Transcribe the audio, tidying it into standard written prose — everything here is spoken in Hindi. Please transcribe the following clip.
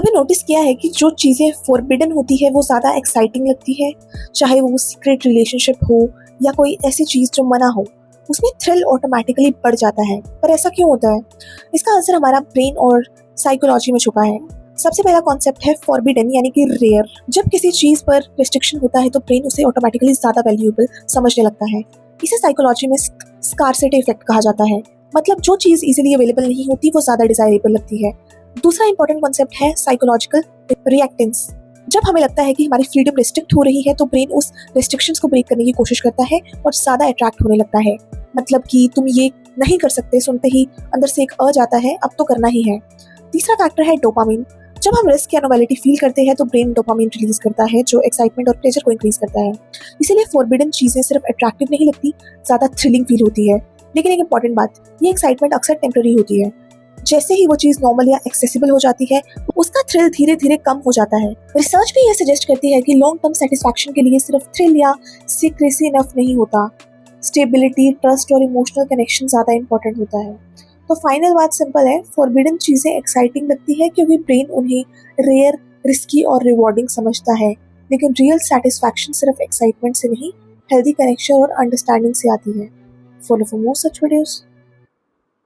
कभी नोटिस किया है कि जो चीज़ें फॉरबिडन होती है वो ज़्यादा एक्साइटिंग लगती है, चाहे वो सीक्रेट रिलेशनशिप हो या कोई ऐसी चीज़ जो मना हो, उसमें थ्रिल ऑटोमेटिकली बढ़ जाता है। पर ऐसा क्यों होता है? इसका आंसर हमारा ब्रेन और साइकोलॉजी में छुपा है। सबसे पहला कॉन्सेप्ट है फॉरबिडन यानी कि रेयर। जब किसी चीज़ पर रिस्ट्रिक्शन होता है तो ब्रेन उसे ऑटोमेटिकली ज़्यादा वैल्यूएबल समझने लगता है। इसे साइकोलॉजी में स्कार्सिटी इफेक्ट कहा जाता है। मतलब जो चीज़ इजीली अवेलेबल नहीं होती वो ज़्यादा डिजायरेबल लगती है। दूसरा इंपॉर्टेंट कॉन्सेप्ट है साइकोलॉजिकल रिएक्टेंस। जब हमें लगता है कि हमारी फ्रीडम रिस्ट्रिक्ट हो रही है तो ब्रेन उस रिस्ट्रिक्शंस को ब्रेक करने की कोशिश करता है और ज़्यादा अट्रैक्ट होने लगता है। मतलब कि तुम ये नहीं कर सकते सुनते ही अंदर से एक अ जाता है, अब तो करना ही है। तीसरा फैक्टर है डोपामिन। जब हम रिस्क या नोवेलिटी फील करते हैं तो ब्रेन डोपामिन रिलीज करता है जो एक्साइटमेंट और प्लेजर को इंक्रीज करता है। इसीलिए फॉरबिडन चीज़ें सिर्फ अट्रैक्टिव नहीं लगती, ज़्यादा थ्रिलिंग फील होती है। लेकिन एक इंपॉर्टेंट बात, ये एक्साइटमेंट अक्सर टेम्पररी होती है। जैसे ही वो चीज़ नॉर्मल या एक्सेसिबल हो जाती है उसका थ्रिल धीरे धीरे कम हो जाता है। रिसर्च भी ये सजेस्ट करती है कि लॉन्ग टर्म सेटिस्फैक्शन के लिए सिर्फ थ्रिल या सीक्रेसी इनफ नहीं होता, स्टेबिलिटी, ट्रस्ट और इमोशनल कनेक्शन ज़्यादा इंपॉर्टेंट होता है। तो फाइनल बात सिंपल है, फॉरबिडन चीज़ें एक्साइटिंग लगती है क्योंकि ब्रेन उन्हें रेयर, रिस्की और रिवॉर्डिंग समझता है, लेकिन रियल सेटिस्फैक्शन सिर्फ एक्साइटमेंट से नहीं, हेल्दी कनेक्शन और अंडरस्टैंडिंग से आती है। Follow for more such videos.